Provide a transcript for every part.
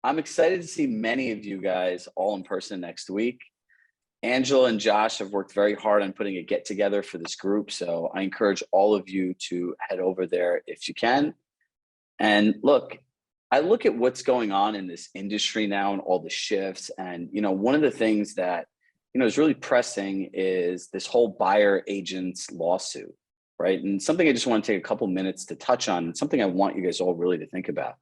I'm excited to see many of you guys all in person next week. Angela and Josh have worked very hard on putting a get together for this group. So I encourage all of you to head over there if you can. And look, I look at what's going on in this industry now and all the shifts. And, one of the things that, is really pressing is this whole buyer agents lawsuit, right? And something I just want to take a couple minutes to touch on, and something I want you guys all really to think about.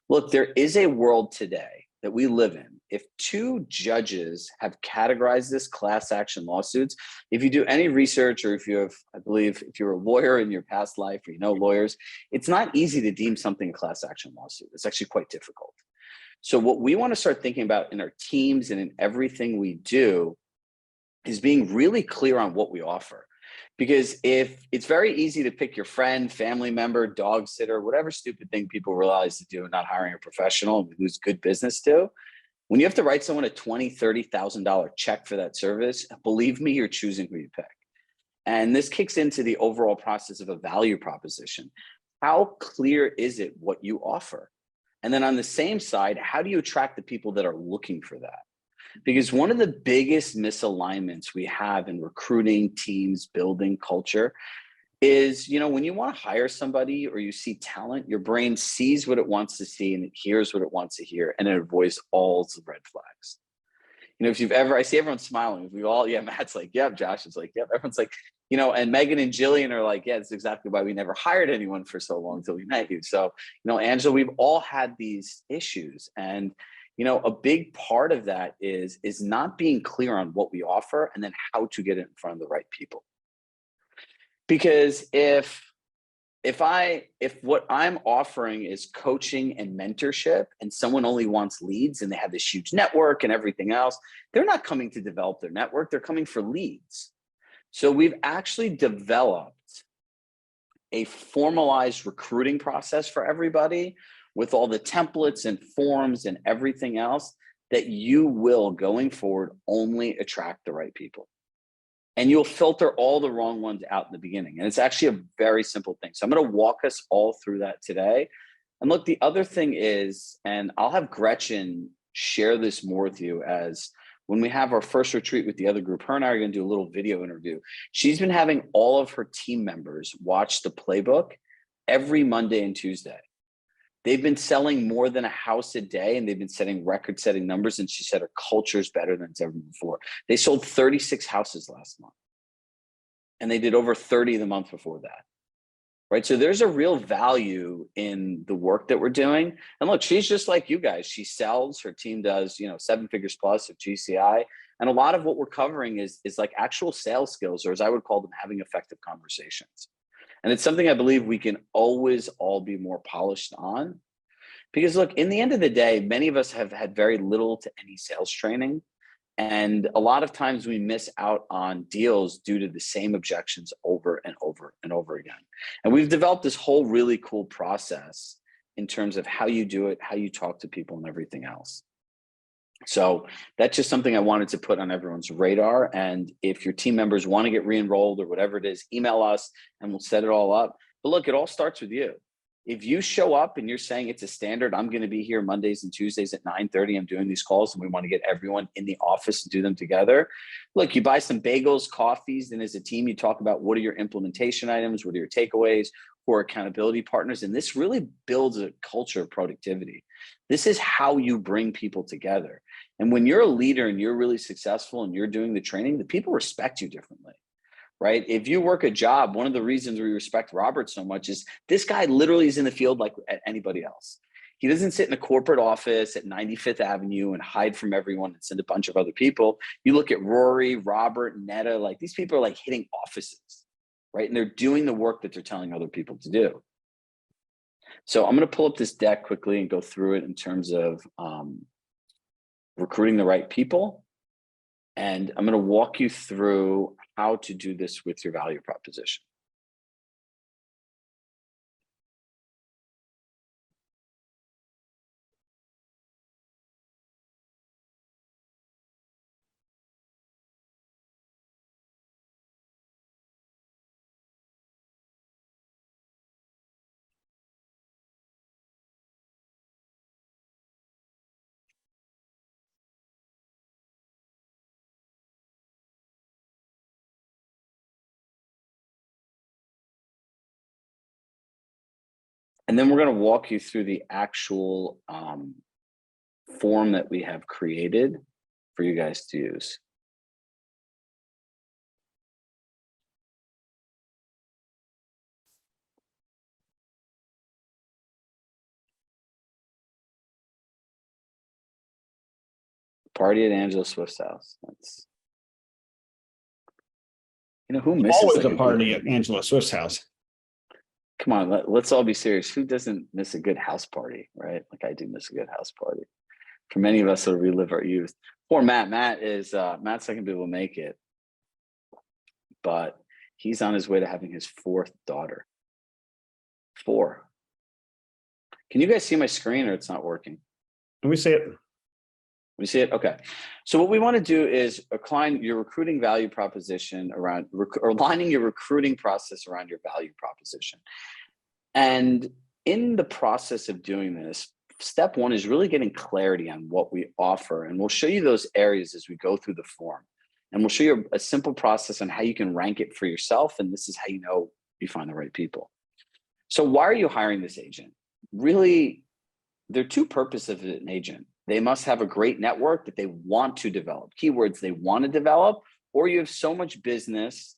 Look, there is a world today that we live in. If two judges have categorized this class action lawsuits, if you do any research or if you have, I believe, if you're a lawyer in your past life or lawyers, it's not easy to deem something a class action lawsuit. It's actually quite difficult. So what we want to start thinking about in our teams and in everything we do is being really clear on what we offer. Because if it's very easy to pick your friend, family member, dog sitter, whatever stupid thing people realize to do, not hiring a professional who's good business to, when you have to write someone a $20,000, $30,000 check for that service, believe me, you're choosing who you pick. And this kicks into the overall process of a value proposition. How clear is it what you offer? And then on the same side, how do you attract the people that are looking for that? Because one of the biggest misalignments we have in recruiting, teams, building culture is, when you want to hire somebody or you see talent, your brain sees what it wants to see and it hears what it wants to hear, and it avoids all the red flags. If you've ever, I see everyone smiling. We all, yeah, Matt's like, yep, Josh is like, yep. Everyone's like, and Megan and Jillian are like, yeah, that's exactly why we never hired anyone for so long until we met you. So, Angela, we've all had these issues. And a big part of that is not being clear on what we offer and then how to get it in front of the right people. Because if what I'm offering is coaching and mentorship and someone only wants leads and they have this huge network and everything else, they're not coming to develop their network, they're coming for leads. So we've actually developed a formalized recruiting process for everybody with all the templates and forms and everything else that you will, going forward, only attract the right people. And you'll filter all the wrong ones out in the beginning. And it's actually a very simple thing. So I'm going to walk us all through that today. And look, the other thing is, and I'll have Gretchen share this more with you as when we have our first retreat with the other group, her and I are going to do a little video interview. She's been having all of her team members watch the playbook every Monday and Tuesday. They've been selling more than a house a day, and they've been setting record-setting numbers. And she said her culture is better than it's ever been before. They sold 36 houses last month, and they did over 30 the month before that, right? So there's a real value in the work that we're doing. And look, she's just like you guys. She sells. Her team does, 7 figures plus of GCI. And a lot of what we're covering is like actual sales skills, or as I would call them, having effective conversations. And it's something I believe we can always all be more polished on. Because look, in the end of the day, many of us have had very little to any sales training. And a lot of times we miss out on deals due to the same objections over and over and over again. And we've developed this whole really cool process in terms of how you do it, how you talk to people, and everything else. So that's just something I wanted to put on everyone's radar. And if your team members want to get re-enrolled or whatever it is, email us and we'll set it all up. But look, it all starts with you. If you show up and you're saying it's a standard, I'm going to be here Mondays and Tuesdays at 9:30. I'm doing these calls and we want to get everyone in the office to do them together. Look, you buy some bagels, coffees, and as a team, you talk about what are your implementation items, what are your takeaways, who are accountability partners. And this really builds a culture of productivity. This is how you bring people together. And when you're a leader and you're really successful and you're doing the training, the people respect you differently, right? If you work a job, one of the reasons we respect Robert so much is this guy literally is in the field like anybody else. He doesn't sit in a corporate office at 95th Avenue and hide from everyone and send a bunch of other people. You look at Rory, Robert, Netta, like these people are like hitting offices, right? And they're doing the work that they're telling other people to do. So I'm going to pull up this deck quickly and go through it in terms of recruiting the right people. And I'm going to walk you through how to do this with your value proposition. And then we're going to walk you through the actual form that we have created for you guys to use. Party at Angela Swift's house. That's, you know, who misses always like a party at Angela Swift's house. Come on, let's all be serious. Who doesn't miss a good house party, right? Like I do miss a good house party. For many of us, it'll relive our youth. Poor Matt. Matt's not going to be able to make it, but he's on his way to having his 4th daughter. 4. Can you guys see my screen, or it's not working? Can we see it? We see it? Okay. So what we want to do is align your recruiting value proposition around, or aligning your recruiting process around your value proposition. And in the process of doing this, step 1 is really getting clarity on what we offer. And we'll show you those areas as we go through the form. And we'll show you a simple process on how you can rank it for yourself. And this is how you know you find the right people. So why are you hiring this agent? Really, there are 2 purposes of an agent. They must have a great network that they want to develop, keywords they want to develop, or you have so much business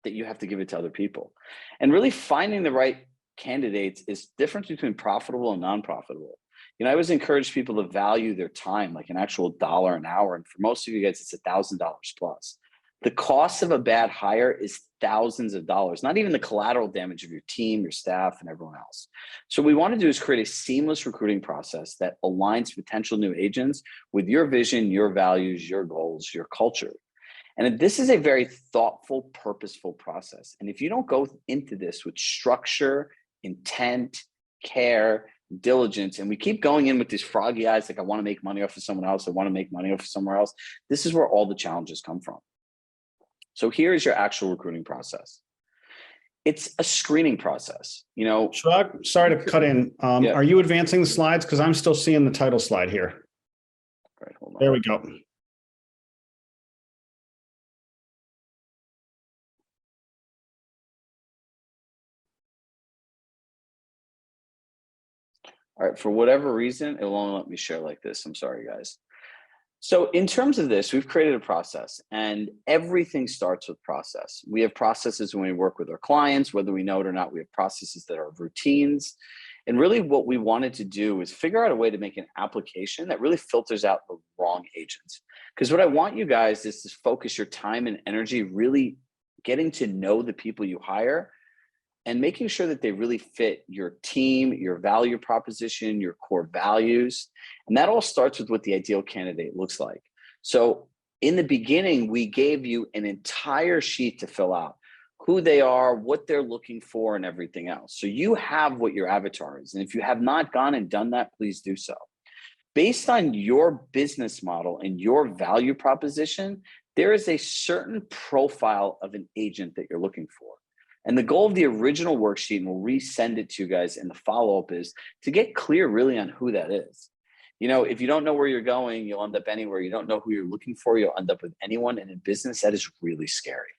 that you have to give it to other people. And really finding the right candidates is difference between profitable and non-profitable. You know, I always encourage people to value their time, like an actual $1 an hour. And for most of you guys, it's $1,000 plus. The cost of a bad hire is thousands of dollars, not even the collateral damage of your team, your staff, and everyone else. So what we want to do is create a seamless recruiting process that aligns potential new agents with your vision, your values, your goals, your culture. And this is a very thoughtful, purposeful process. And if you don't go into this with structure, intent, care, diligence, and we keep going in with these froggy eyes, like I want to make money off of someone else, I want to make money off of somewhere else, this is where all the challenges come from. So here is your actual recruiting process. It's a screening process. You know, Chirag, sorry to cut in. Yeah. Are you advancing the slides? Because I'm still seeing the title slide here. All right, hold on. There we go. All right, for whatever reason, it won't let me share like this. I'm sorry, guys. So in terms of this, we've created a process, and everything starts with process. We have processes when we work with our clients, whether we know it or not. We have processes that are routines. And really what we wanted to do is figure out a way to make an application that really filters out the wrong agents. Because what I want you guys is to focus your time and energy really getting to know the people you hire and making sure that they really fit your team, your value proposition, your core values. And that all starts with what the ideal candidate looks like. So in the beginning, we gave you an entire sheet to fill out, who they are, what they're looking for, and everything else. So you have what your avatar is. And if you have not gone and done that, please do so. Based on your business model and your value proposition, there is a certain profile of an agent that you're looking for. And the goal of the original worksheet, and we'll resend it to you guys in the follow-up, is to get clear really on who that is. You know, if you don't know where you're going, you'll end up anywhere. You don't know who you're looking for, you'll end up with anyone. And in business, that is really scary.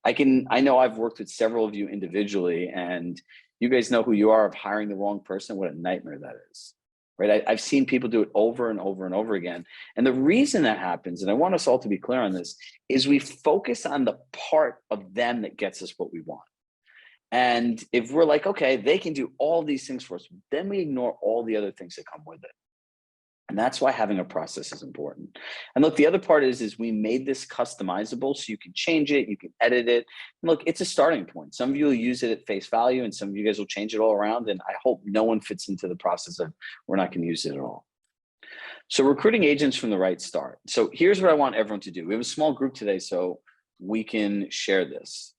I know I've worked with several of you individually, and you guys know who you are of hiring the wrong person, what a nightmare that is. Right? I've seen people do it over and over and over again. And the reason that happens, and I want us all to be clear on this, is we focus on the part of them that gets us what we want. And if we're like, okay, they can do all these things for us, then we ignore all the other things that come with it. And that's why having a process is important. And look, the other part is we made this customizable so you can change it, you can edit it. And look, it's a starting point. Some of you will use it at face value, and some of you guys will change it all around. And I hope no one fits into the process of we're not going to use it at all. So recruiting agents from the right start. So here's what I want everyone to do. We have a small group today, so we can share this.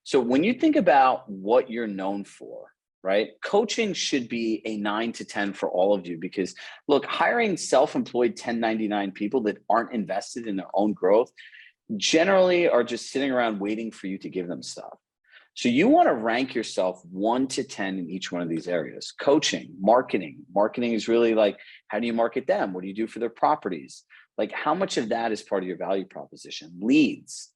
So when you think about what you're known for, right? Coaching should be a 9 to 10 for all of you, because look, hiring self-employed 1099 people that aren't invested in their own growth generally are just sitting around waiting for you to give them stuff. So you want to rank yourself 1 to 10 in each one of these areas. Coaching, marketing. Marketing is really like, how do you market them? What do you do for their properties? Like, how much of that is part of your value proposition? Leads.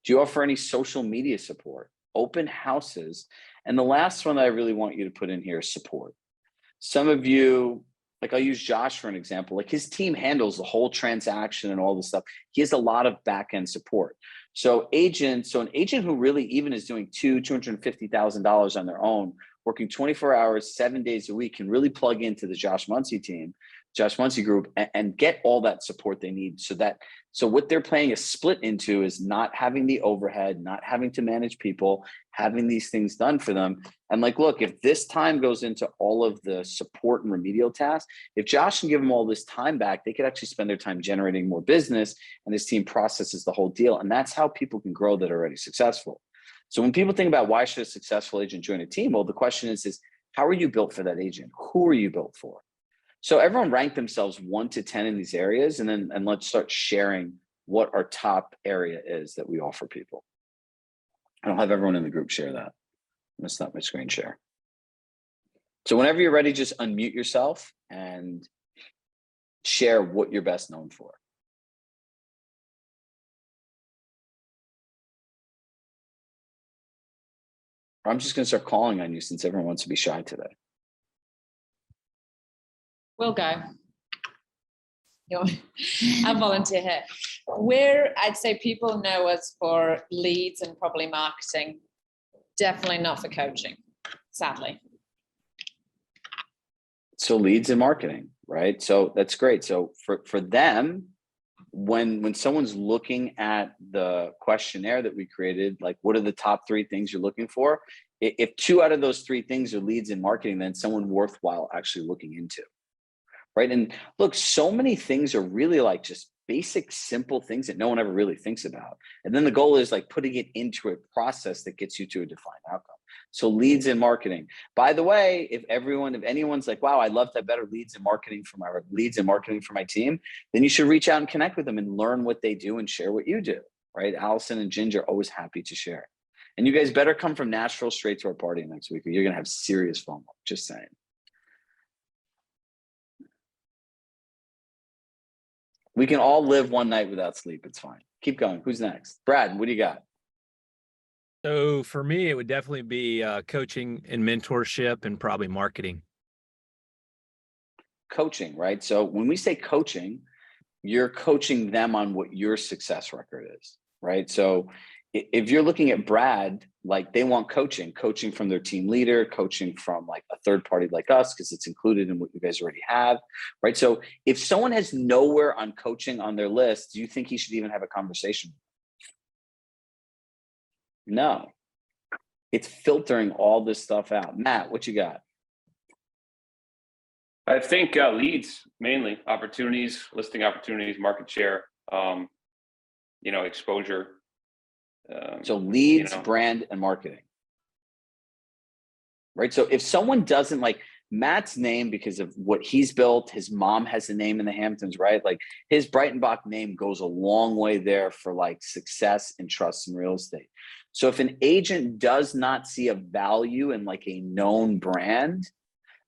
Do you offer any social media support, open houses? And the last one that I really want you to put in here is support. Some of you, like I'll use Josh for an example, like his team handles the whole transaction and all this stuff. He has a lot of back-end support. So an agent who really even is doing $250,000 on their own, working 24 hours, 7 days a week, can really plug into the Josh Muncy team, Josh Muncy group, and get all that support they need. So what they're playing a split into is not having the overhead, not having to manage people, having these things done for them. And like, look, if this time goes into all of the support and remedial tasks, if Josh can give them all this time back, they could actually spend their time generating more business, and his team processes the whole deal. And that's how people can grow that are already successful. So when people think about why should a successful agent join a team, well, the question is how are you built for that agent? Who are you built for? So everyone rank themselves 1 to 10 in these areas, and let's start sharing what our top area is that we offer people. And I'll have everyone in the group share that. I'm gonna stop my screen share. So whenever you're ready, just unmute yourself and share what you're best known for. I'm just gonna start calling on you since everyone wants to be shy today. We'll go. I'll volunteer here. Where I'd say people know us for leads and probably marketing, definitely not for coaching, sadly. So leads and marketing, right? So that's great. So for them, when someone's looking at the questionnaire that we created, like what are the top 3 things you're looking for? If 2 out of those 3 things are leads and marketing, then someone worthwhile actually looking into. Right. And look, so many things are really like just basic, simple things that no one ever really thinks about. And then the goal is like putting it into a process that gets you to a defined outcome. So leads and marketing. By the way, if anyone's like, wow, I'd love to have better leads and marketing for my team, then you should reach out and connect with them and learn what they do and share what you do. Right. Allison and Ginger are always happy to share. And you guys better come from Nashville straight to our party next week, or you're going to have serious FOMO. Just saying. We can all live one night without sleep. It's fine. Keep going. Who's next? Brad, what do you got? So for me, it would definitely be coaching and mentorship and probably marketing. Coaching, right? So when we say coaching, you're coaching them on what your success record is, right? So if you're looking at Brad, like they want coaching from their team leader, coaching from like a third party like us, because it's included in what you guys already have, right? So if someone has nowhere on coaching on their list, do you think he should even have a conversation? No, it's filtering all this stuff out. Matt, what you got? I think leads, mainly opportunities, listing opportunities, market share, exposure. So leads, brand, and marketing, right? So if someone doesn't like Matt's name because of what he's built, his mom has a name in the Hamptons, right? Like his Breitenbach name goes a long way there for like success and trust in real estate. So if an agent does not see a value in like a known brand,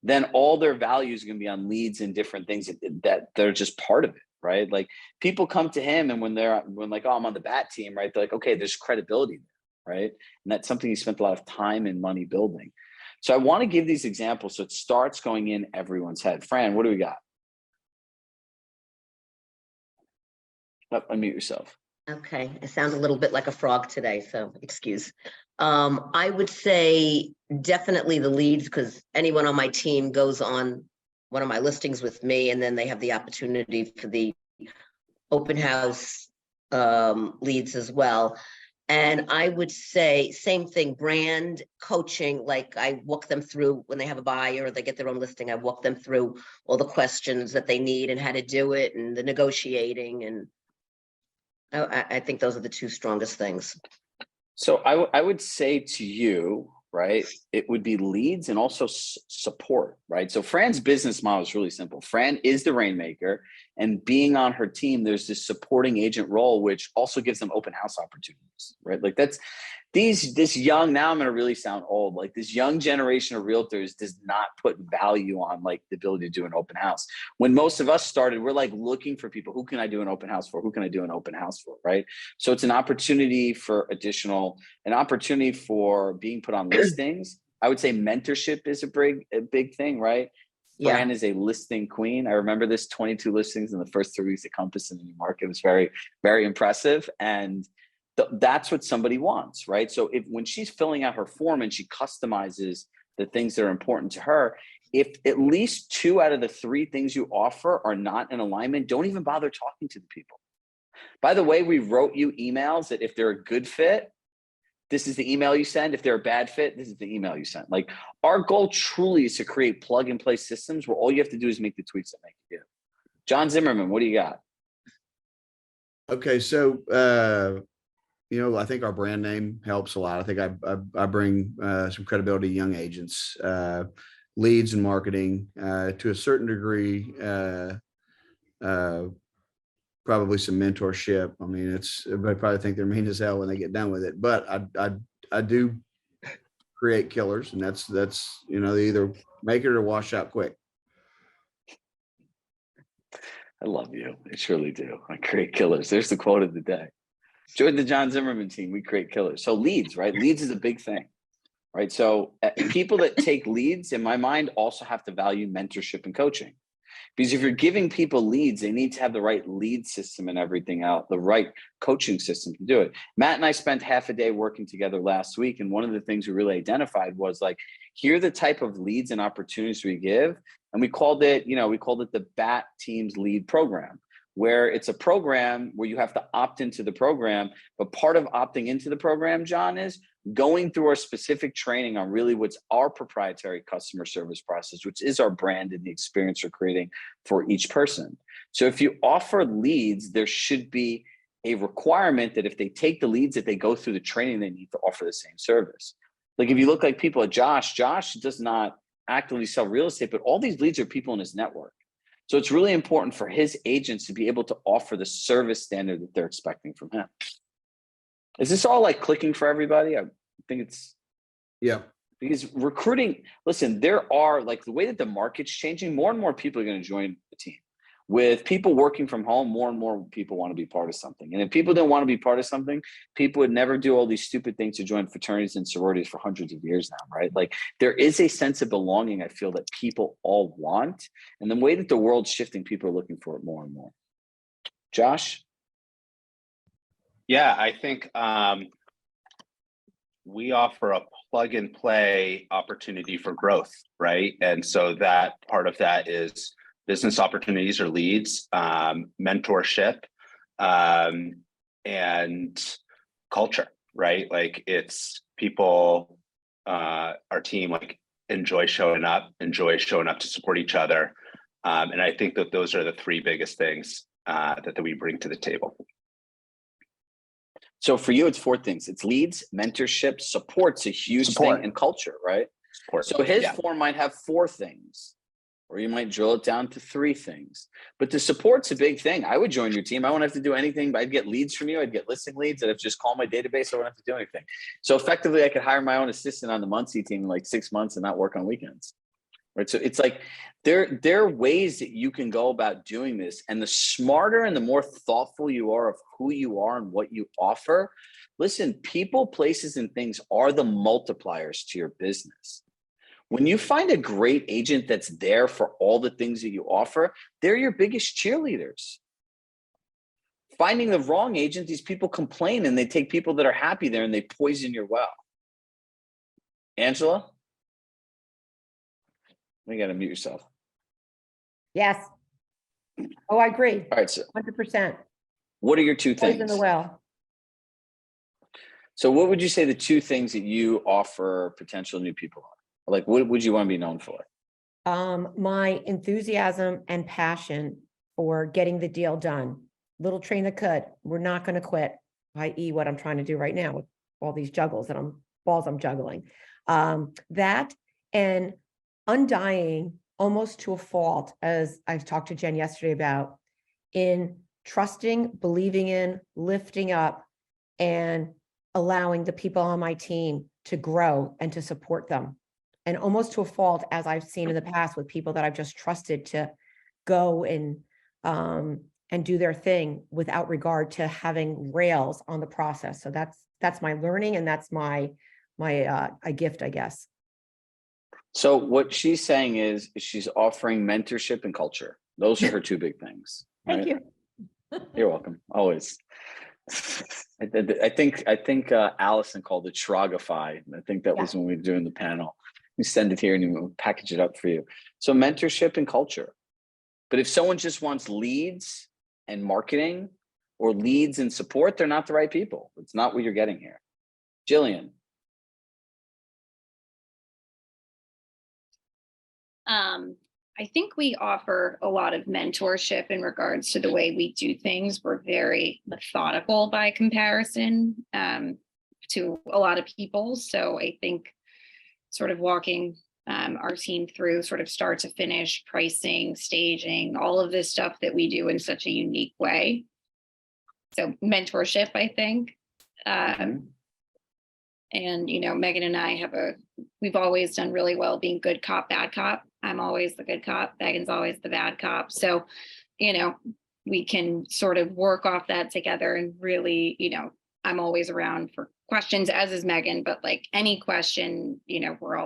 then all their value is going to be on leads and different things that they're just part of it. Right? Like people come to him and when like, oh, I'm on the bat team, right? They're like, okay, there's credibility there, right? And that's something he spent a lot of time and money building. So I want to give these examples so it starts going in everyone's head. Fran, what do we got? Unmute yourself. Okay, it sounds a little bit like a frog today, so excuse. I would say definitely the leads, because anyone on my team goes on one of my listings with me, and then they have the opportunity for the open house leads as well. And I would say same thing, brand coaching, like I walk them through when they have a buyer or they get their own listing, I walk them through all the questions that they need and how to do it and the negotiating. And I think those are the 2 strongest things. So I would say to you, right, it would be leads and also support, right? So Fran's business model is really simple. Fran is the rainmaker, and being on her team, there's this supporting agent role, which also gives them open house opportunities, right? Like that's this young, now I'm going to really sound old, like this young generation of realtors does not put value on like the ability to do an open house. When most of us started, we're like looking for people. Who can I do an open house for? Who can I do an open house for? Right. So it's an opportunity for being put on listings, I would say mentorship is a big thing, right? Yeah. Fran is a listing queen. I remember this 22 listings in the first 3 weeks at Compass in the new market. It was very, very impressive. And that's what somebody wants, right? So when she's filling out her form and she customizes the things that are important to her, if at least 2 out of the 3 things you offer are not in alignment, don't even bother talking to the people. By the way, we wrote you emails that if they're a good fit, this is the email you send. If they're a bad fit, this is the email you send. Like, our goal truly is to create plug and play systems where all you have to do is make the tweets that make you. John Zimmerman, what do you got? Okay, so I think our brand name helps a lot. I think I bring some credibility to young agents, leads and marketing to a certain degree. Probably some mentorship. I mean, everybody probably think they're mean as hell when they get done with it, but I do create killers, and that's they either make it or wash out quick. I love you. I surely do. I create killers. There's the quote of the day. Join the John Zimmerman team. We create killers. So leads, right? Leads is a big thing, right? So people that take leads, in my mind, also have to value mentorship and coaching. Because if you're giving people leads, they need to have the right lead system and everything out, the right coaching system to do it. Matt and I spent half a day working together last week. And one of the things we really identified was like, here are the type of leads and opportunities we give. And we called it the BAT Teams Lead Program, where it's a program where you have to opt into the program. But part of opting into the program, John, is going through our specific training on really what's our proprietary customer service process, which is our brand and the experience we're creating for each person. So if you offer leads, there should be a requirement that if they take the leads, that they go through the training they need to offer the same service. Like, if you look like people at Josh does not actively sell real estate, but all these leads are people in his network. So it's really important for his agents to be able to offer the service standard that they're expecting from him. Is this all like clicking for everybody? I think it's, Yeah. because recruiting, listen, there are, like, the way that the market's changing, more and more people are going to join the team. With people working from home, more and more people want to be part of something. And if people don't want to be part of something, people would never do all these stupid things to join fraternities and sororities for hundreds of years now, right? Like, there is a sense of belonging, I feel, that people all want. And the way that the world's shifting, people are looking for it more and more. Josh? Yeah, I think we offer a plug and play opportunity for growth, right? And so that part of that is business opportunities or leads, mentorship, and culture, right? Like, it's people, our team, like, enjoy showing up to support each other. And I think that those are the 3 biggest things that we bring to the table. So for you, it's 4 things. It's leads, mentorship, support's a huge thing, and culture, right? Support. So his form might have 4 things, or you might drill it down to 3 things. But the support's a big thing. I would join your team. I won't have to do anything, but I'd get leads from you. I'd get listing leads. I'd have to just call my database. I wouldn't have to do anything. So effectively, I could hire my own assistant on the Muncie team in like 6 months and not work on weekends. Right. So it's like, there are ways that you can go about doing this. And the smarter and the more thoughtful you are of who you are and what you offer, listen, people, places, and things are the multipliers to your business. When you find a great agent that's there for all the things that you offer, they're your biggest cheerleaders. Finding the wrong agent, these people complain and they take people that are happy there and they poison your well. Angela? You got to mute yourself. Yes. Oh, I agree. All right. So 100%. what are your 2 things? In the well. So what would you say the 2 things that you offer potential new people are? Like, what would you want to be known for? My enthusiasm and passion for getting the deal done. Little train that could. We're not going to quit, i.e. what I'm trying to do right now with all these balls I'm juggling. That and undying, almost to a fault, as I've talked to Jen yesterday about, in trusting, believing in, lifting up, and allowing the people on my team to grow and to support them. And almost to a fault, as I've seen in the past with people that I've just trusted to go and do their thing without regard to having rails on the process. So that's my learning, and that's my gift, I guess. So what she's saying is she's offering mentorship and culture. Those are her two big things. Thank right? you. You're welcome. Always. I think Allison called it Shrogify. I think that was when we were doing the panel. We send it here and you package it up for you. So mentorship and culture. But if someone just wants leads and marketing or leads and support, they're not the right people. It's not what you're getting here. Jillian. I think we offer a lot of mentorship in regards to the way we do things. We're very methodical by comparison to a lot of people. So I think sort of walking our team through sort of start to finish, pricing, staging, all of this stuff that we do in such a unique way. So mentorship, I think. And, you know, Megan and I we've always done really well being good cop, bad cop. I'm always the good cop. Megan's always the bad cop. So, you know, we can sort of work off that together and really, you know, I'm always around for questions, as is Megan, but like any question, you know, we're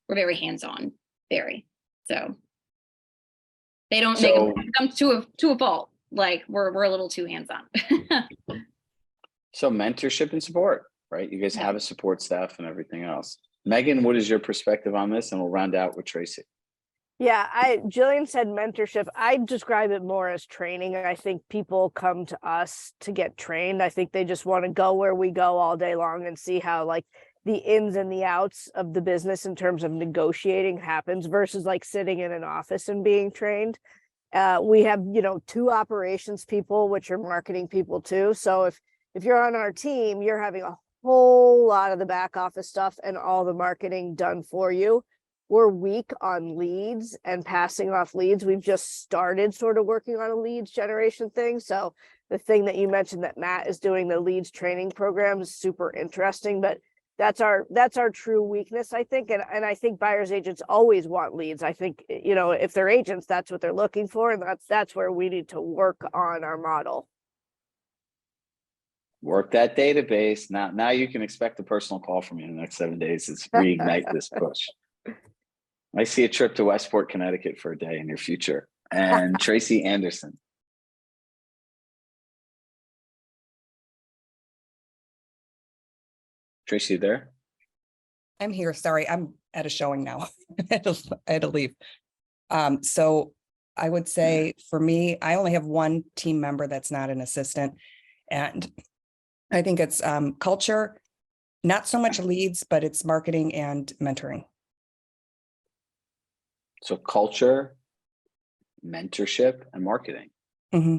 very hands-on, very. So they don't make them to a fault. Like we're a little too hands-on. So mentorship and support, right? You guys have a support staff and everything else. Megan, what is your perspective on this? And we'll round out with Tracy. Yeah, Jillian said mentorship. I describe it more as training. I think people come to us to get trained. I think they just want to go where we go all day long and see how like the ins and the outs of the business in terms of negotiating happens versus like sitting in an office and being trained. We have, you know, 2 operations people, which are marketing people too. So if you're on our team, you're having a whole lot of the back office stuff and all the marketing done for you. We're weak on leads and passing off leads. We've just started sort of working on a leads generation thing. So the thing that you mentioned that Matt is doing, the leads training program, is super interesting, but that's our true weakness, I think. And I think buyer's agents always want leads. I think, you know, if they're agents, that's what they're looking for. And that's where we need to work on our model. Work that database. Now you can expect a personal call from me in the next 7 days. It's reignite this push. I see a trip to Westport, Connecticut for a day in your future. And Tracy Anderson. Tracy, you there? I'm here. Sorry, I'm at a showing now. I had to leave. So I would say for me, I only have one team member that's not an assistant. And I think it's culture, not so much leads, but it's marketing and mentoring. So culture, mentorship, and marketing. Mm-hmm.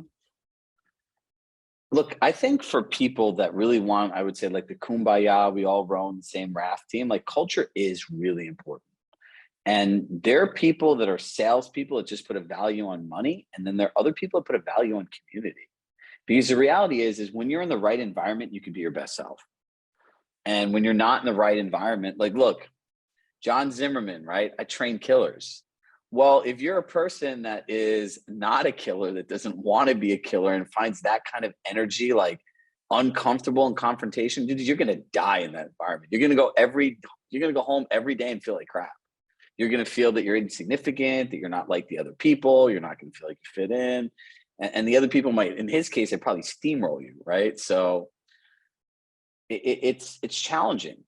Look, I think for people that really want, I would say like the kumbaya, we all row on the same raft team, like culture is really important. And there are people that are salespeople that just put a value on money. And then there are other people that put a value on community. Because the reality is when you're in the right environment, you can be your best self. And when you're not in the right environment, like, look, John Zimmerman, right? I train killers. Well, if you're a person that is not a killer, that doesn't want to be a killer and finds that kind of energy, like uncomfortable in confrontation, dude, you're going to die in that environment. You're going to go home every day and feel like crap. You're going to feel that you're insignificant, that you're not like the other people. You're not going to feel like you fit in. And the other people might, in his case, they probably steamroll you, right? So it's challenging.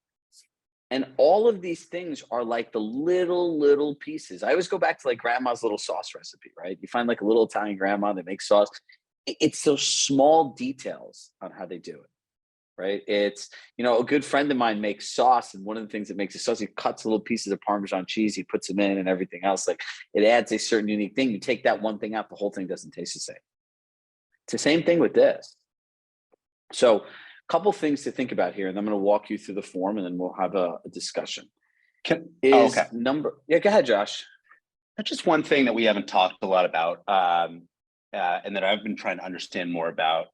And all of these things are like the little pieces. I always go back to like grandma's little sauce recipe, right? You find like a little Italian grandma that makes sauce. It's those small details on how they do it, right? It's, you know, a good friend of mine makes sauce. And one of the things that makes it sauce, he cuts little pieces of Parmesan cheese, he puts them in and everything else. Like it adds a certain unique thing. You take that one thing out, the whole thing doesn't taste the same. It's the same thing with this. So a couple things to think about here, and I'm going to walk you through the form and then we'll have a discussion. Yeah, go ahead, Josh. Just one thing that we haven't talked a lot about and that I've been trying to understand more about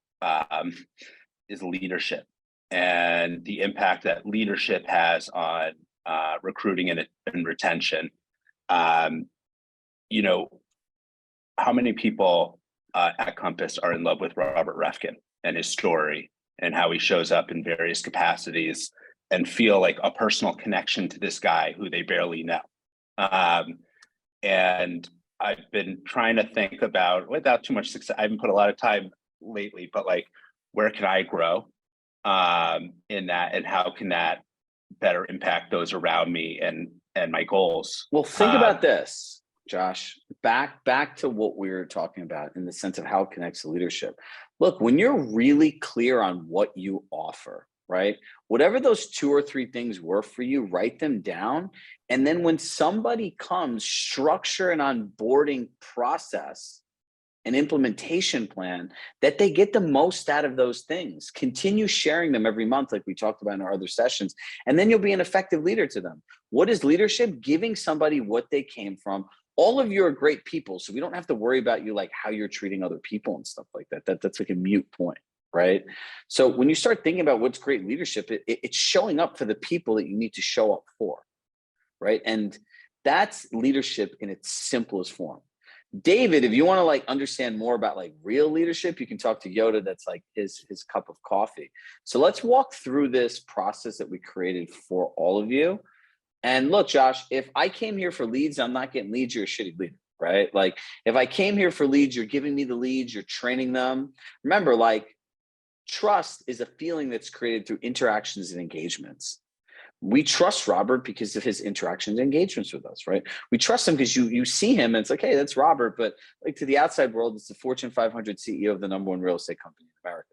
is leadership and the impact that leadership has on recruiting and retention. You know, how many people at Compass are in love with Robert Refkin and his story and how he shows up in various capacities feel like a personal connection to this guy who they barely know. And I've been trying to think about, without too much success, I haven't put a lot of time lately, but like, where can I grow in that, and how can that better impact those around me and my goals? Well, think about this, Josh, back to what we were talking about in the sense of how it connects to leadership. Look, when you're really clear on what you offer, right? Whatever those 2 or 3 things were for you, write them down. And then when somebody comes, structure an onboarding process, an implementation plan that they get the most out of those things. Continue sharing them every month, like we talked about in our other sessions, and then you'll be an effective leader to them. What is leadership? Giving somebody what they came from. All of you are great people, so we don't have to worry about you, like how you're treating other people and stuff like that. That's like a mute point, right? So when you start thinking about what's great leadership, it's showing up for the people that you need to show up for, right? And that's leadership in its simplest form. David, if you want to like understand more about like real leadership, you can talk to Yoda. That's like his cup of coffee. So let's walk through this process that we created for all of you. And look, Josh, if I came here for leads, I'm not getting leads, you're a shitty leader, right? Like if I came here for leads, you're giving me the leads, you're training them. Remember, like trust is a feeling that's created through interactions and engagements. We trust Robert because of his interactions and engagements with us, right? We trust him because you see him and it's like, hey, that's Robert. But like to the outside world, it's the Fortune 500 CEO of the #1 real estate company in America.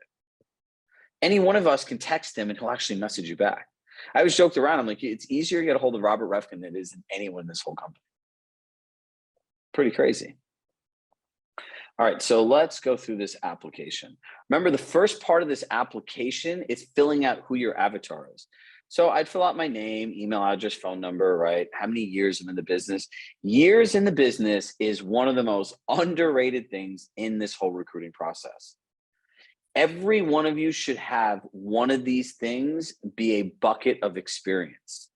Any one of us can text him and he'll actually message you back. I always joked around. I'm like, it's easier to get a hold of Robert Refkin than it is anyone in this whole company. Pretty crazy. All right, so let's go through this application. Remember, the first part of this application is filling out who your avatar is. So I'd fill out my name, email address, phone number, right? How many years I'm in the business. Years in the business is one of the most underrated things in this whole recruiting process. Every one of you should have one of these things be a bucket of experience.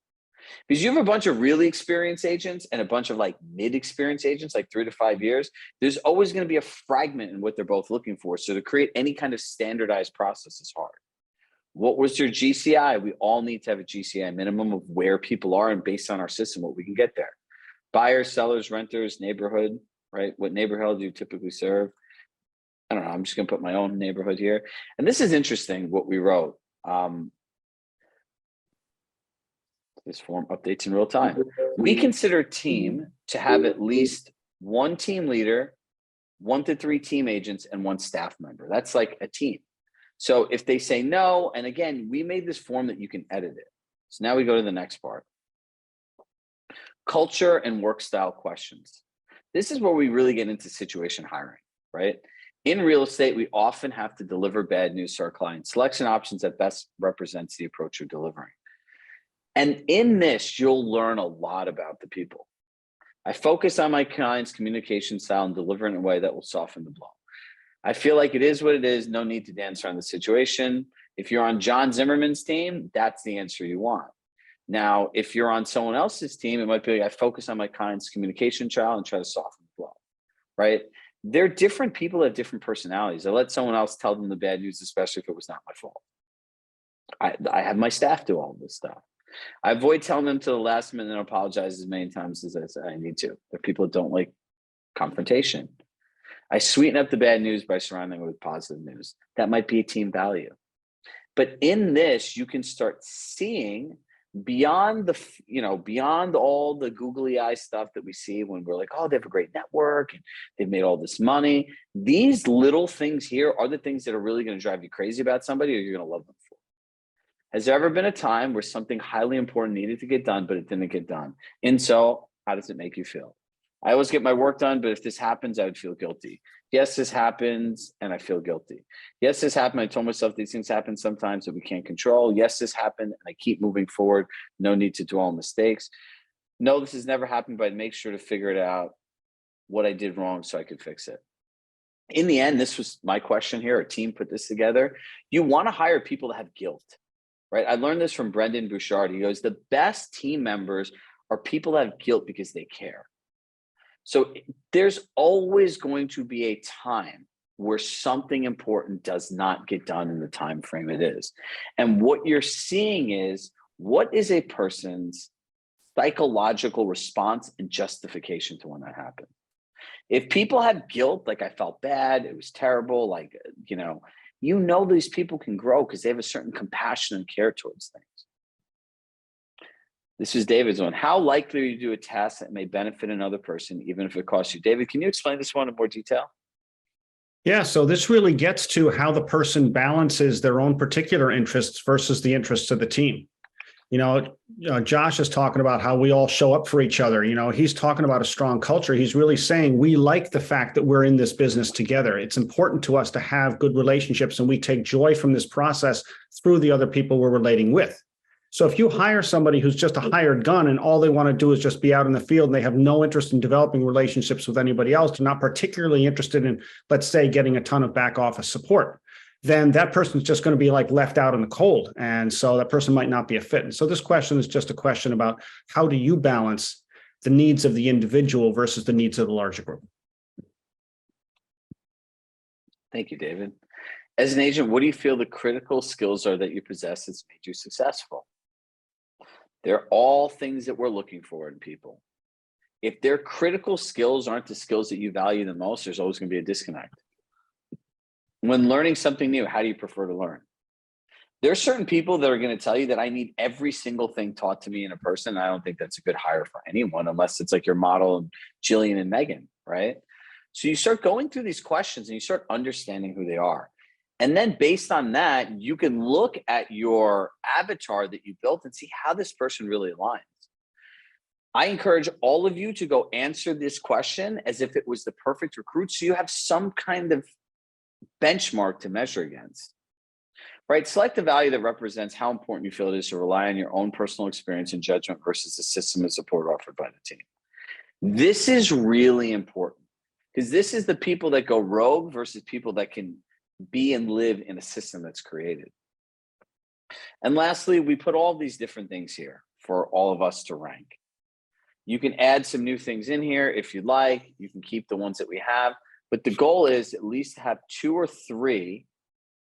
Because you have a bunch of really experienced agents and a bunch of like mid-experienced agents, like 3 to 5 years, there's always going to be a fragment in what they're both looking for. So to create any kind of standardized process is hard. What was your GCI? We all need to have a GCI minimum of where people are and based on our system, what we can get there. Buyers, sellers, renters, neighborhood, right? What neighborhood do you typically serve? I don't know. I'm just going to put my own neighborhood here. And this is interesting what we wrote. This form updates in real time. We consider a team to have at least 1 team leader, 1 to 3 team agents, and 1 staff member. That's like a team. So if they say no, and again, we made this form that you can edit it. So now we go to the next part. Culture and work style questions. This is where we really get into situation hiring, right? In real estate, we often have to deliver bad news to our clients. Selection options that best represents the approach you're delivering. And in this, you'll learn a lot about the people. I focus on my client's communication style and deliver in a way that will soften the blow. I feel like it is what it is. No need to dance around the situation. If you're on John Zimmerman's team, that's the answer you want. Now, if you're on someone else's team, it might be like, I focus on my client's communication style and try to soften the blow, right? They're different people that have different personalities. I let someone else tell them the bad news, especially if it was not my fault. I have my staff do all of this stuff. I avoid telling them to the last minute and apologize as many times as I need to. There are people that don't like confrontation. I sweeten up the bad news by surrounding it with positive news. That might be a team value. But in this, you can start seeing beyond beyond all the googly eye stuff that we see when we're like, oh, they have a great network and they've made all this money. These little things here are the things that are really going to drive you crazy about somebody or you're going to love them for. Has there ever been a time where something highly important needed to get done, but it didn't get done? And so how does it make you feel? I always get my work done, but if this happens, I would feel guilty. Yes, this happens, and I feel guilty. Yes, this happened. I told myself these things happen sometimes that we can't control. Yes, this happened, and I keep moving forward. No need to dwell on mistakes. No, this has never happened, but I'd make sure to figure it out, what I did wrong so I could fix it. In the end, this was my question here. Our team put this together. You want to hire people that have guilt, right? I learned this from Brendan Bouchard. He goes, the best team members are people that have guilt because they care. So there's always going to be a time where something important does not get done in the time frame it is. And what you're seeing is what is a person's psychological response and justification to when that happens? If people have guilt, like I felt bad, it was terrible, like, these people can grow because they have a certain compassion and care towards things. This is David's one. How likely are you to do a task that may benefit another person, even if it costs you? David, can you explain this one in more detail? Yeah, so this really gets to how the person balances their own particular interests versus the interests of the team. Josh is talking about how we all show up for each other. He's talking about a strong culture. He's really saying we like the fact that we're in this business together. It's important to us to have good relationships, and we take joy from this process through the other people we're relating with. So if you hire somebody who's just a hired gun and all they want to do is just be out in the field and they have no interest in developing relationships with anybody else, they're not particularly interested in, let's say, getting a ton of back office support, then that person's just going to be like left out in the cold. And so that person might not be a fit. And so this question is just a question about how do you balance the needs of the individual versus the needs of the larger group? Thank you, David. As an agent, what do you feel the critical skills are that you possess that's made you successful? They're all things that we're looking for in people. If their critical skills aren't the skills that you value the most, there's always going to be a disconnect. When learning something new, how do you prefer to learn? There are certain people that are going to tell you that I need every single thing taught to me in a person. I don't think that's a good hire for anyone, unless it's like your model, Jillian and Megan, right? So you start going through these questions and you start understanding who they are. And then based on that, you can look at your avatar that you built and see how this person really aligns. I encourage all of you to go answer this question as if it was the perfect recruit, so you have some kind of benchmark to measure against, right? Select the value that represents how important you feel it is to rely on your own personal experience and judgment versus the system of support offered by the team. This is really important because this is the people that go rogue versus people that can be and live in a system that's created. And lastly, we put all these different things here for all of us to rank. You can add some new things in here if you'd like. You can keep the ones that we have, but the goal is at least to have 2 or 3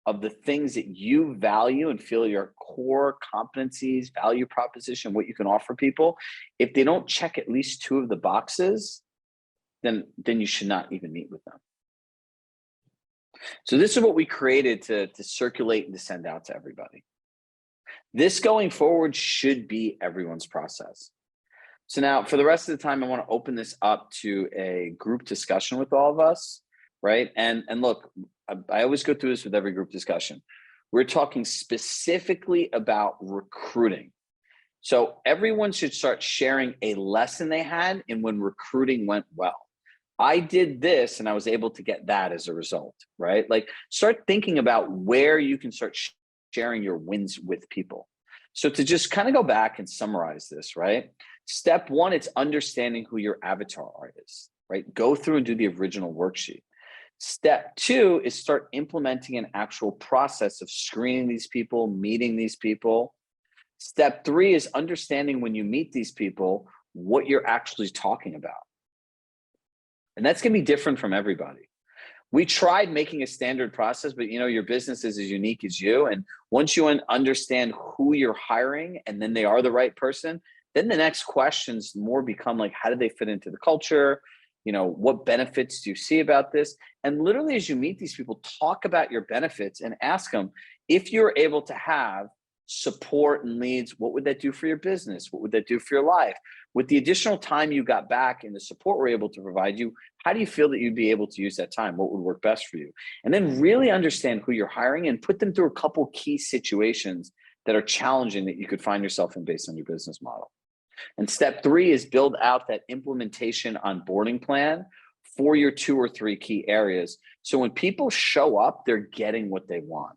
of the things that you value and feel your core competencies, value proposition, what you can offer people. If they don't check at least 2 of the boxes, then you should not even meet with them. So this is what we created to circulate and to send out to everybody. This going forward should be everyone's process. So now for the rest of the time, I want to open this up to a group discussion with all of us, right? And look, I always go through this with every group discussion. We're talking specifically about recruiting. So everyone should start sharing a lesson they had in when recruiting went well. I did this and I was able to get that as a result, right? Like start thinking about where you can start sharing your wins with people. So to just kind of go back and summarize this, right? Step 1, it's understanding who your avatar is, right? Go through and do the original worksheet. Step 2 is start implementing an actual process of screening these people, meeting these people. Step 3 is understanding when you meet these people, what you're actually talking about. And that's going to be different from everybody. We tried making a standard process, but your business is as unique as you. And once you understand who you're hiring and then they are the right person, then the next questions more become like, how do they fit into the culture? What benefits do you see about this? And literally as you meet these people, talk about your benefits and ask them, if you're able to have support and leads, what would that do for your business? What would that do for your life? With the additional time you got back and the support we're able to provide you, how do you feel that you'd be able to use that time? What would work best for you? And then really understand who you're hiring and put them through a couple key situations that are challenging that you could find yourself in based on your business model. And step 3 is build out that implementation onboarding plan for your 2 or 3 key areas. So when people show up, they're getting what they want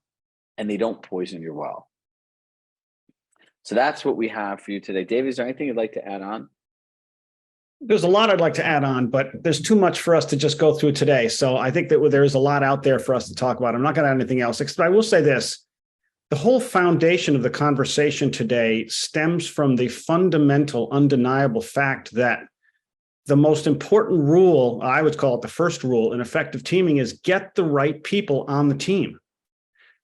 and they don't poison your well. So that's what we have for you today. Dave, is there anything you'd like to add on? There's a lot I'd like to add on, but there's too much for us to just go through today. So I think that there is a lot out there for us to talk about. I'm not going to add anything else, except I will say this. The whole foundation of the conversation today stems from the fundamental, undeniable fact that the most important rule, I would call it the first rule in effective teaming, is get the right people on the team.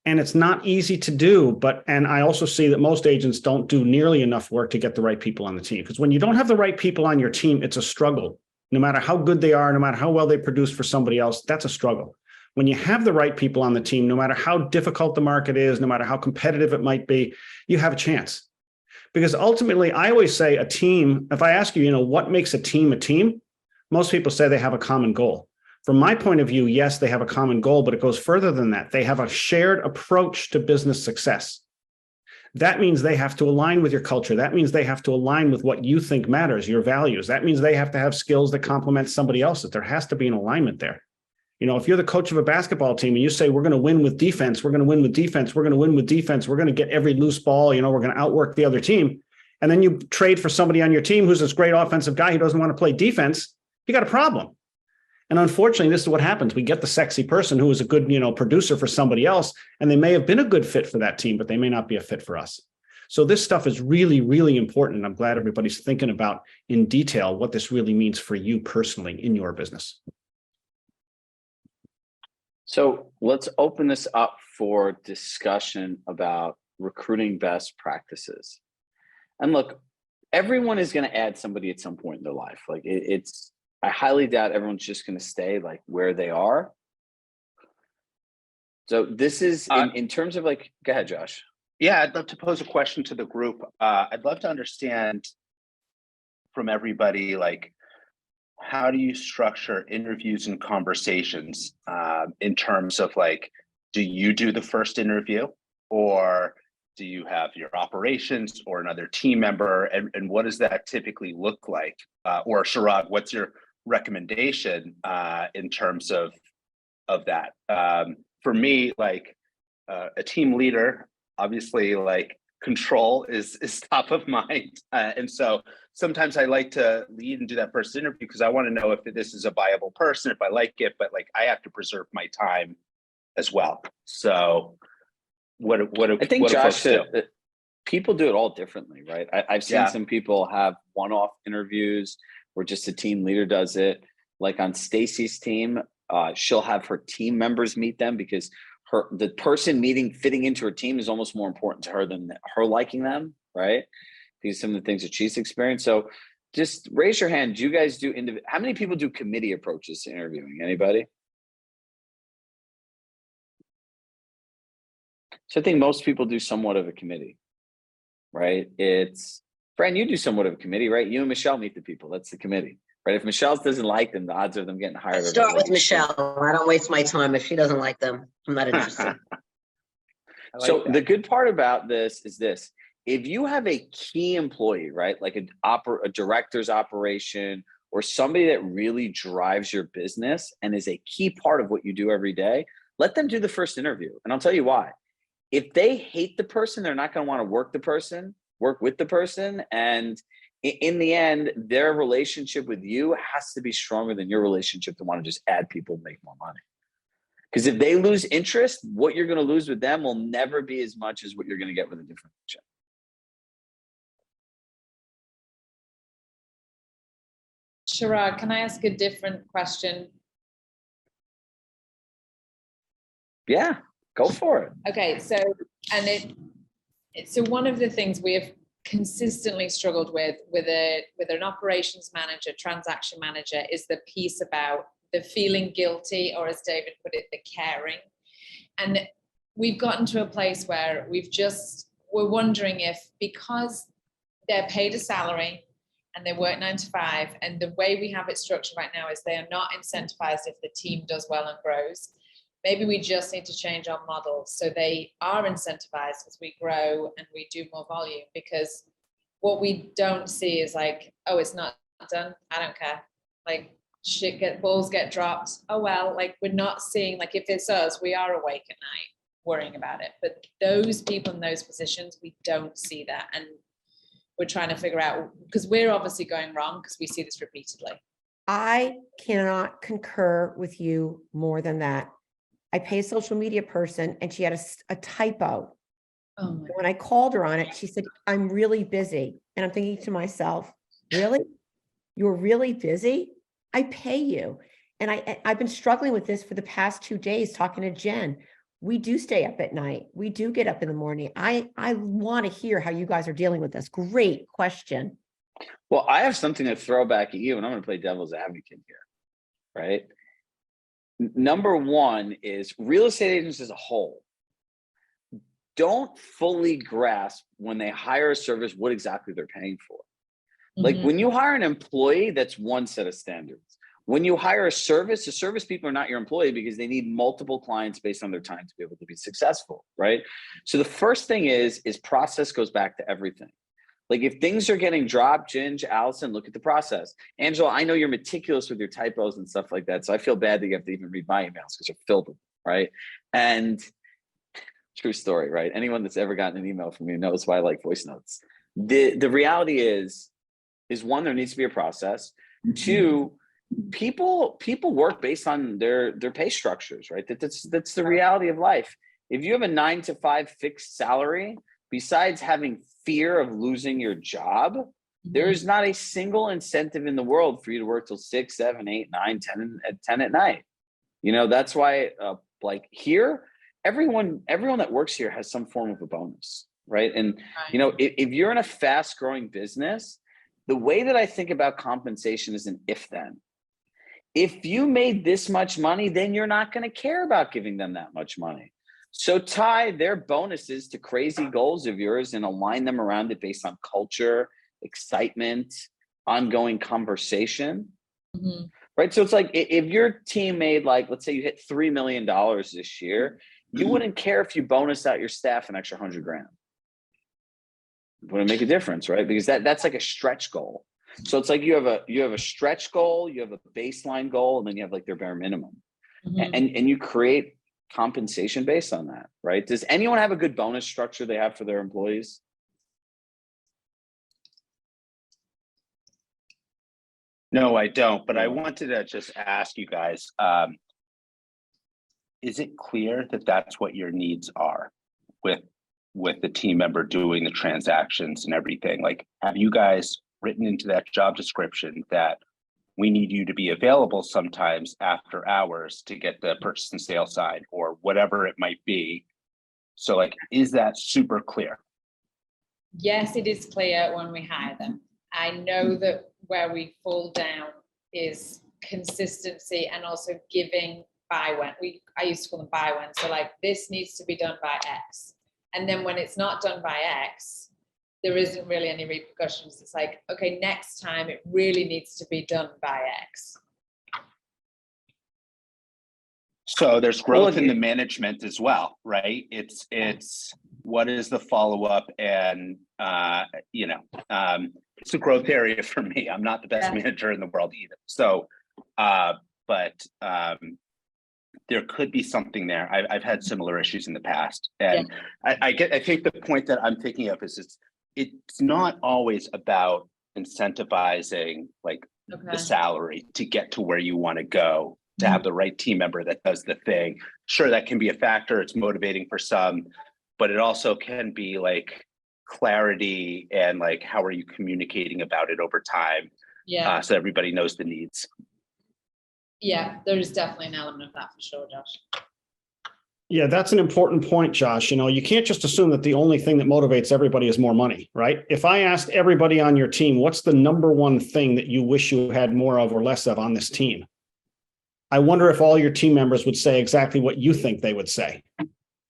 And it's not easy to do, and I also see that most agents don't do nearly enough work to get the right people on the team. Because when you don't have the right people on your team, it's a struggle. No matter how good they are, no matter how well they produce for somebody else, that's a struggle. When you have the right people on the team, no matter how difficult the market is, no matter how competitive it might be, you have a chance. Because ultimately, I always say a team, if I ask you, what makes a team, most people say they have a common goal. From my point of view, yes, they have a common goal, but it goes further than that. They have a shared approach to business success. That means they have to align with your culture. That means they have to align with what you think matters, your values. That means they have to have skills that complement somebody else's. There has to be an alignment there. If you're the coach of a basketball team and you say, we're going to win with defense, we're going to win with defense, we're going to win with defense, we're going to get every loose ball, we're going to outwork the other team. And then you trade for somebody on your team who's this great offensive guy who doesn't want to play defense, you got a problem. And unfortunately, this is what happens. We get the sexy person who is a good, producer for somebody else, and they may have been a good fit for that team, but they may not be a fit for us. So this stuff is really, really important. I'm glad everybody's thinking about in detail what this really means for you personally in your business. So let's open this up for discussion about recruiting best practices. And look, everyone is going to add somebody at some point in their life. Like I highly doubt everyone's just going to stay like where they are. So this is in terms of like, go ahead, Josh. Yeah, I'd love to pose a question to the group. I'd love to understand from everybody, like, how do you structure interviews and conversations in terms of like, do you do the first interview, or do you have your operations or another team member? And what does that typically look like? Or Chirag, what's your recommendation in terms of that? For me, like a team leader, obviously like control is top of mind. And so sometimes I like to lead and do that first interview because I want to know if this is a viable person, if I like it, but like I have to preserve my time as well. So I think Josh, people do it all differently, right? I've seen some people have one-off interviews where just a team leader does it. Like on Stacy's team, she'll have her team members meet them because the person fitting into her team is almost more important to her than her liking them, right? Because some of the things that she's experienced. So just raise your hand. Do you guys do how many people do committee approaches to interviewing? Anybody? So I think most people do somewhat of a committee, right? Fran, you do somewhat of a committee, right? You and Michelle meet the people. That's the committee, right? If Michelle doesn't like them, the odds of them getting hired. I start with Michelle. I don't waste my time. If she doesn't like them, I'm not interested. So the good part about this is this. If you have a key employee, right, like a director's operation or somebody that really drives your business and is a key part of what you do every day, let them do the first interview. And I'll tell you why. If they hate the person, they're not going to want to work with the person. And in the end, their relationship with you has to be stronger than your relationship to want to just add people and make more money. Because if they lose interest, what you're going to lose with them will never be as much as what you're going to get with a different agent. Chirag, can I ask a different question? Yeah, go for it. Okay, so so one of the things we have consistently struggled with an operations manager, transaction manager, is the piece about the feeling guilty, or as David put it, the caring. And we've gotten to a place where we're wondering if, because they're paid a salary and they work 9 to 5, and the way we have it structured right now is they are not incentivized if the team does well and grows. Maybe we just need to change our model so they are incentivized as we grow and we do more volume, because what we don't see is like, oh, it's not done, I don't care. Like balls get dropped. Oh, well, like we're not seeing, like if it's us, we are awake at night worrying about it. But those people in those positions, we don't see that. And we're trying to figure out, because we're obviously going wrong because we see this repeatedly. I cannot concur with you more than that. I pay a social media person and she had a typo. Oh my. When I called her on it, she said, I'm really busy. And I'm thinking to myself, really? You're really busy? I pay you. And I've been struggling with this for the past 2 days talking to Jen. We do stay up at night. We do get up in the morning. I want to hear how you guys are dealing with this. Great question. Well, I have something to throw back at you, and I'm going to play devil's advocate here, right? Number one is real estate agents as a whole don't fully grasp when they hire a service what exactly they're paying for. Like when you hire an employee, that's one set of standards. When you hire a service, the service people are not your employee because they need multiple clients based on their time to be able to be successful, right? So the first thing is process goes back to everything. Like if things are getting dropped, Ginge, Allison, look at the process. Angela, I know you're meticulous with your typos and stuff like that. So I feel bad that you have to even read my emails because you're filled with them, right? And true story, right? Anyone that's ever gotten an email from me knows why I like voice notes. The reality is one, there needs to be a process. Two, people work based on their pay structures, right? That's the reality of life. If you have a 9 to 5 fixed salary, besides having fear of losing your job, there is not a single incentive in the world for you to work till 6, 7, 8, 9, 10 at night. You know, that's why like here, everyone that works here has some form of a bonus, right? And you know, if you're in a fast growing business, the way that I think about compensation is an if then. If you made this much money, then you're not going to care about giving them that much money. So tie their bonuses to crazy goals of yours and align them around it based on culture, excitement, ongoing conversation. Right. So it's like if your team made, like, let's say you hit $3 million this year, you wouldn't care if you bonus out your staff an extra $100,000. It wouldn't make a difference, right? Because that's like a stretch goal. So it's like you have a stretch goal, you have a baseline goal, and then you have like their bare minimum. And you create compensation based on that, right? Does anyone have a good bonus structure they have for their employees? No, I don't, but I wanted to just ask you guys, is it clear that that's what your needs are with the team member doing the transactions and everything? Like, have you guys written into that job description that we need you to be available sometimes after hours to get the purchase and sale side or whatever it might be? So like, is that super clear? Yes, it is clear when we hire them. I know that where we fall down is consistency and also giving by when. I used to call them by when. So like, this needs to be done by X. And then when it's not done by X, there isn't really any repercussions. It's like, okay, next time it really needs to be done by X. So there's growth in the management as well, right? It's what is the follow-up, and it's a growth area for me. I'm not the best manager in the world either. So, but there could be something there. I've had similar issues in the past, and I think the point that I'm thinking of is it's not always about incentivizing like the salary to get to where you want to go, to have the right team member that does the thing. Sure, that can be a factor. It's motivating for some, but it also can be like clarity and like, how are you communicating about it over time? So everybody knows the needs. Yeah, there's definitely an element of that for sure, Josh. Yeah, that's an important point, Josh. You know, you can't just assume that the only thing that motivates everybody is more money, right? If I asked everybody on your team, what's the number one thing that you wish you had more of or less of on this team? I wonder if all your team members would say exactly what you think they would say.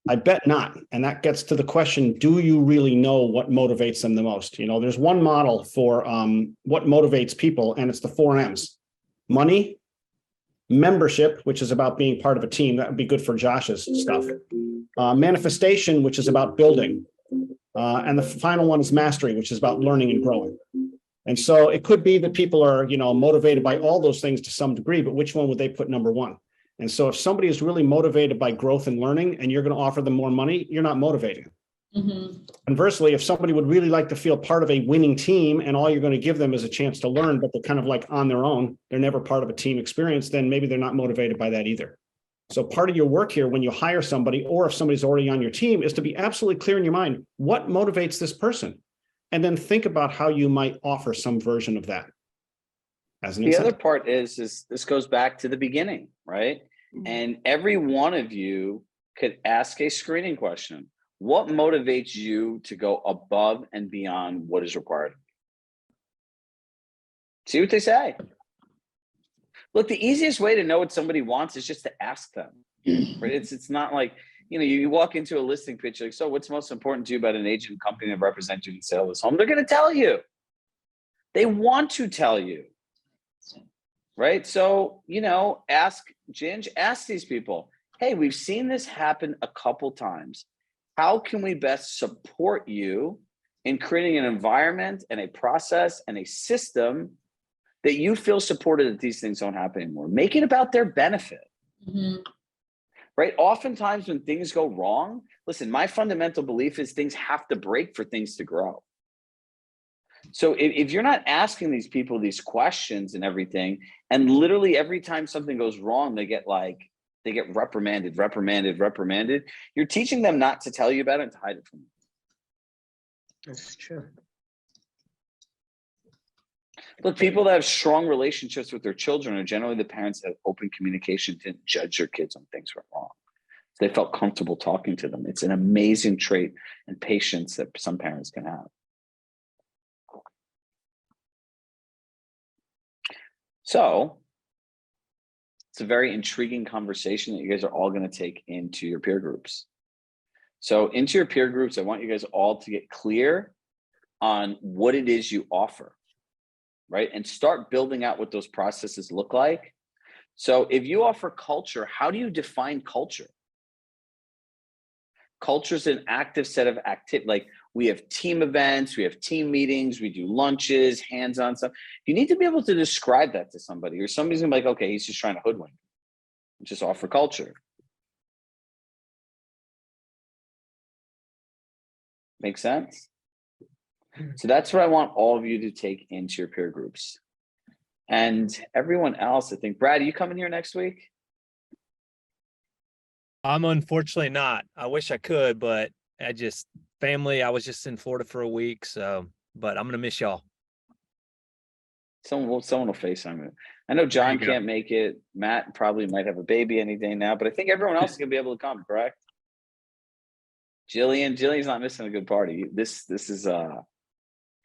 I bet not. And that gets to the question, do you really know what motivates them the most? You know, there's one model for what motivates people, and it's the 4 M's: money, membership, which is about being part of a team. That would be good for Josh's stuff. Manifestation, which is about building. And the final one is mastery, which is about learning and growing. And so it could be that people are, motivated by all those things to some degree, but which one would they put number one? And so if somebody is really motivated by growth and learning, and you're going to offer them more money, you're not motivating. Conversely, if somebody would really like to feel part of a winning team and all you're going to give them is a chance to learn, but they're kind of like on their own, they're never part of a team experience, then maybe they're not motivated by that either. So part of your work here when you hire somebody, or if somebody's already on your team, is to be absolutely clear in your mind, what motivates this person? And then think about how you might offer some version of that as an incentive. The other part is this goes back to the beginning, right? And every one of you could ask a screening question. What motivates you to go above and beyond what is required? See what they say. Look, the easiest way to know what somebody wants is just to ask them. Right? It's not like, you walk into a listing pitch, like, so what's most important to you about an agent company that represents you and sell this home? They're going to tell you. They want to tell you. Right? So, ask these people, hey, we've seen this happen a couple times. How can we best support you in creating an environment and a process and a system that you feel supported that these things don't happen anymore? Make it about their benefit. Mm-hmm. Right? Oftentimes when things go wrong, listen, my fundamental belief is things have to break for things to grow. So if you're not asking these people these questions and everything, and literally every time something goes wrong, they get reprimanded, you're teaching them not to tell you about it and to hide it from you. That's true. Look, people that have strong relationships with their children are generally the parents that have open communication, didn't judge their kids when things went wrong. They felt comfortable talking to them. It's an amazing trait and patience that some parents can have. So it's a very intriguing conversation that you guys are all going to take into your peer groups. So into your peer groups, I want you guys all to get clear on what it is you offer, right? And start building out what those processes look like. So if you offer culture, how do you define culture? Culture is an active set of activity. Like, we have team events, we have team meetings, we do lunches, hands-on stuff. You need to be able to describe that to somebody, or somebody's gonna be like, okay, he's just trying to hoodwink. Just offer culture. Make sense? So that's what I want all of you to take into your peer groups. And everyone else, I think, Brad, are you coming here next week? I'm unfortunately not. I wish I could, but family, I was just in Florida for a week. So, but I'm going to miss y'all. Someone will FaceTime it. I know John can't make it. Matt probably might have a baby any day now, but I think everyone else is going to be able to come, correct? Jillian's not missing a good party. This is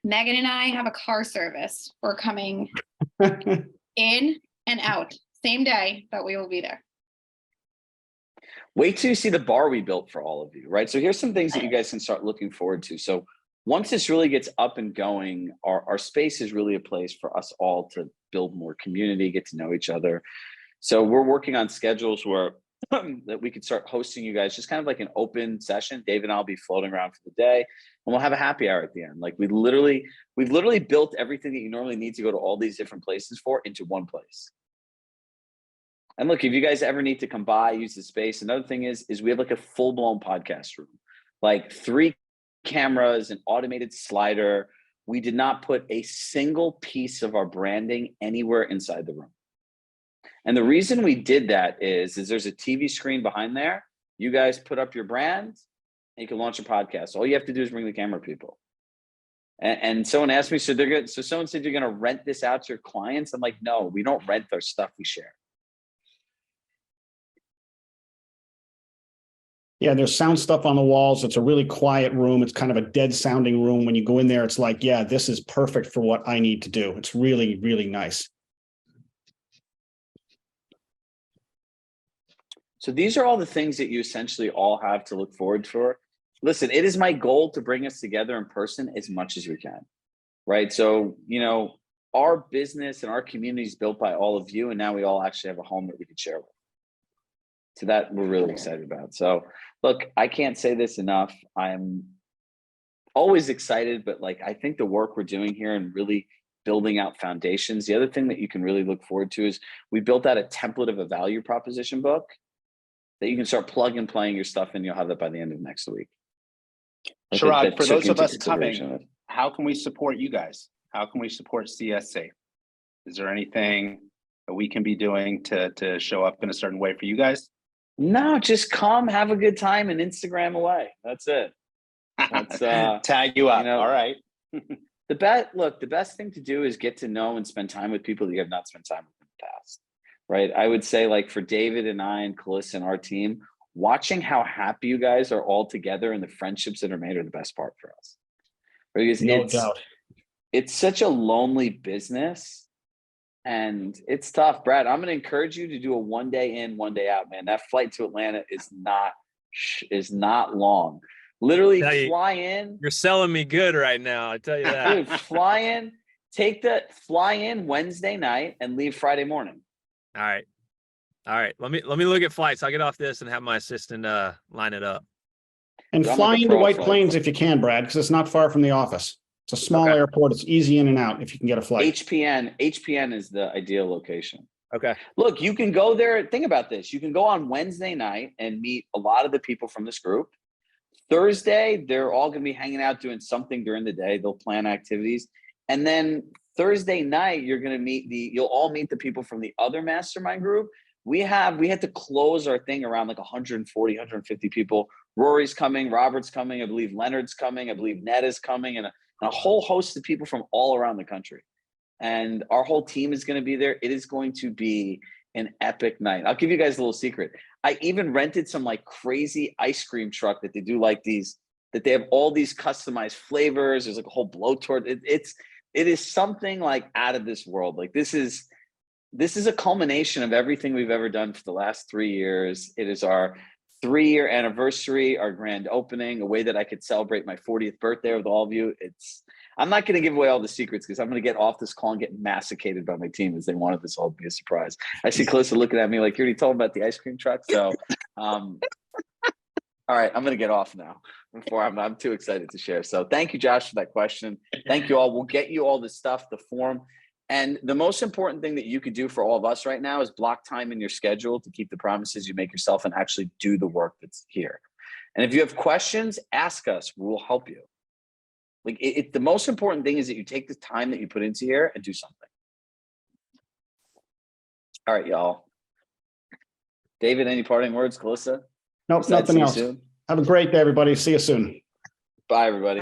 Megan and I have a car service. We're coming in and out same day, but we will be there. Wait till you see the bar we built for all of you, right? So here's some things that you guys can start looking forward to. So once this really gets up and going, our space is really a place for us all to build more community, get to know each other. So we're working on schedules where that we could start hosting you guys, just kind of like an open session. Dave and I'll be floating around for the day, and we'll have a happy hour at the end. Like, we've literally built everything that you normally need to go to all these different places for into one place. And look, if you guys ever need to come by, use the space. Another thing is we have like a full-blown podcast room, like 3 cameras, an automated slider. We did not put a single piece of our branding anywhere inside the room. And the reason we did that is there's a TV screen behind there. You guys put up your brand and you can launch a podcast. All you have to do is bring the camera people. And someone asked me, so someone said, you're going to rent this out to your clients? I'm like, no, we don't rent our stuff, we share. Yeah, there's sound stuff on the walls. It's a really quiet room. It's kind of a dead sounding room. When you go in there, it's like, yeah, this is perfect for what I need to do. It's really, really nice. So these are all the things that you essentially all have to look forward for. Listen, it is my goal to bring us together in person as much as we can, right? So, our business and our community is built by all of you, and now we all actually have a home that we can share with. So that we're really excited about. So look, I can't say this enough. I'm always excited, but I think the work we're doing here and really building out foundations. The other thing that you can really look forward to is we built out a template of a value proposition book that you can start plug and playing your stuff in. You'll have that by the end of next week. Chirag, for those of us coming, how can we support you guys? How can we support CSC? Is there anything that we can be doing to show up in a certain way for you guys? No, just come, have a good time, and Instagram away. That's it. That's tag you up. All right. The best thing to do is get to know and spend time with people that you have not spent time with in the past. Right. I would say, for David and I and Calissa and our team, watching how happy you guys are all together and the friendships that are made are the best part for us. Because No doubt. it's such a lonely business and it's tough. Brad, I'm going to encourage you to do a 1 day in, 1 day out, man. That flight to Atlanta is not long. Literally Tell you, fly in. You're selling me good right now. I tell you that. Dude, fly in Wednesday night and leave Friday morning. All right. Let me look at flights. I'll get off this and have my assistant line it up. And I'm fly like a into pro White flight. Plains if you can, Brad, because it's not far from the office. It's a small Okay. airport. It's easy in and out if you can get a flight. HPN is the ideal location. Okay. Look, you can go there. Think about this. You can go on Wednesday night and meet a lot of the people from this group. Thursday, they're all going to be hanging out doing something during the day. They'll plan activities. And then Thursday night, you'll all meet the people from the other mastermind group. We had to close our thing around like 140, 150 people. Rory's coming, Robert's coming, I believe Leonard's coming, I believe Ned is coming, and a whole host of people from all around the country. And our whole team is going to be there. It is going to be an epic night. I'll give you guys a little secret. I even rented some like crazy ice cream truck that they do like these, that they have all these customized flavors. There's like a whole blowtorch. It is something like out of this world. Like this is a culmination of everything we've ever done for the last 3 years. It is our 3-year anniversary, our grand opening, a way that I could celebrate my 40th birthday with all of you. I'm not going to give away all the secrets because I'm going to get off this call and get massacred by my team as they wanted this all to be a surprise. I see Calista looking at me like, you already told them about the ice cream truck. So, all right, I'm going to get off now before I'm too excited to share. So thank you, Josh, for that question. Thank you all. We'll get you all the stuff, the form. And the most important thing that you could do for all of us right now is block time in your schedule to keep the promises you make yourself and actually do the work that's here. And if you have questions, ask us. We'll help you. Like the most important thing is that you take the time that you put into here and do something. All right, y'all. David, any parting words? Calista? Nope, nothing else. Have a great day, everybody. See you soon. Bye, everybody.